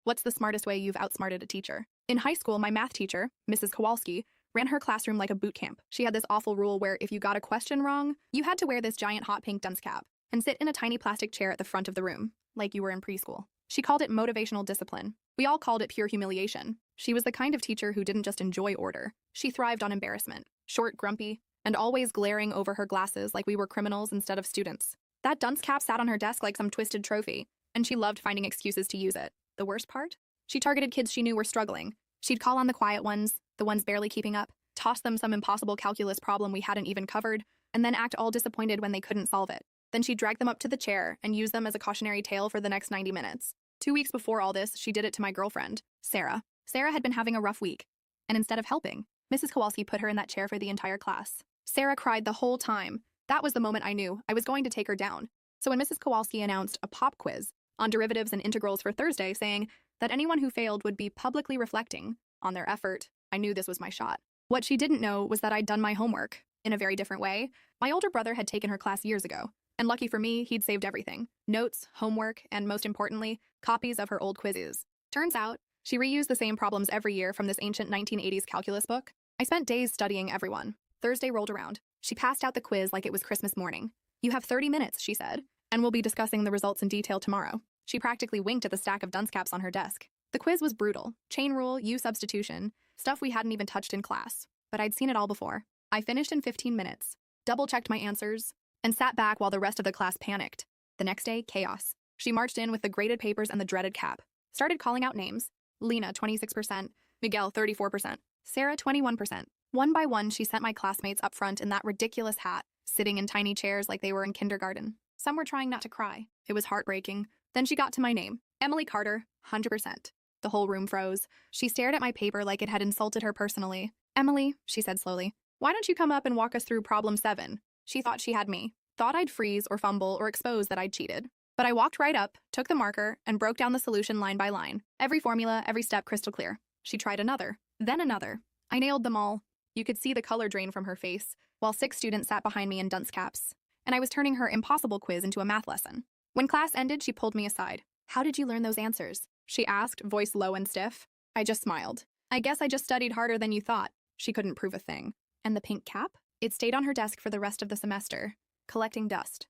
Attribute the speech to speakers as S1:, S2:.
S1: What's the smartest way you've outsmarted a teacher? In high school, my math teacher, Mrs. Kowalski, ran her classroom like a boot camp. She had this awful rule where if you got a question wrong, you had to wear this giant hot pink dunce cap and sit in a tiny plastic chair at the front of the room, like you were in preschool. She called it motivational discipline. We all called it pure humiliation. She was the kind of teacher who didn't just enjoy order. She thrived on embarrassment, short, grumpy, and always glaring over her glasses like we were criminals instead of students. That dunce cap sat on her desk like some twisted trophy, and she loved finding excuses to use it. The worst part? She targeted kids she knew were struggling. She'd call on the quiet ones, the ones barely keeping up, toss them some impossible calculus problem we hadn't even covered, and then act all disappointed when they couldn't solve it. Then she'd drag them up to the chair and use them as a cautionary tale for the next 90 minutes. 2 weeks before all this, she did it to my girlfriend, Sarah. Sarah had been having a rough week, and instead of helping, Mrs. Kowalski put her in that chair for the entire class. Sarah cried the whole time. That was the moment I knew I was going to take her down. So when Mrs. Kowalski announced a pop quiz on derivatives and integrals for Thursday, saying that anyone who failed would be publicly reflecting on their effort, I knew this was my shot. What she didn't know was that I'd done my homework in a very different way. My older brother had taken her class years ago, and lucky for me, he'd saved everything. Notes, homework, and most importantly, copies of her old quizzes. Turns out, she reused the same problems every year from this ancient 1980s calculus book. I spent days studying everyone. Thursday rolled around. She passed out the quiz like it was Christmas morning. "You have 30 minutes, she said, and we'll be discussing the results in detail tomorrow." She practically winked at the stack of dunce caps on her desk. The quiz was brutal. Chain rule, U substitution, stuff we hadn't even touched in class. But I'd seen it all before. I finished in 15 minutes, double-checked my answers, and sat back while the rest of the class panicked. The next day, chaos. She marched in with the graded papers and the dreaded cap. Started calling out names. Lena, 26%. Miguel, 34%. Sarah, 21%. One by one, she sent my classmates up front in that ridiculous hat, sitting in tiny chairs like they were in kindergarten. Some were trying not to cry. It was heartbreaking. Then she got to my name. Emily Carter, 100%. The whole room froze. She stared at my paper like it had insulted her personally. "Emily," she said slowly, "why don't you come up and walk us through problem 7? She thought she had me. Thought I'd freeze or fumble or expose that I'd cheated. But I walked right up, took the marker, and broke down the solution line by line. Every formula, every step crystal clear. She tried another, then another. I nailed them all. You could see the color drain from her face, while 6 students sat behind me in dunce caps. And I was turning her impossible quiz into a math lesson. When class ended, she pulled me aside. "How did you learn those answers?" she asked, voice low and stiff. I just smiled. "I guess I just studied harder than you thought." She couldn't prove a thing. And the pink cap? It stayed on her desk for the rest of the semester, collecting dust.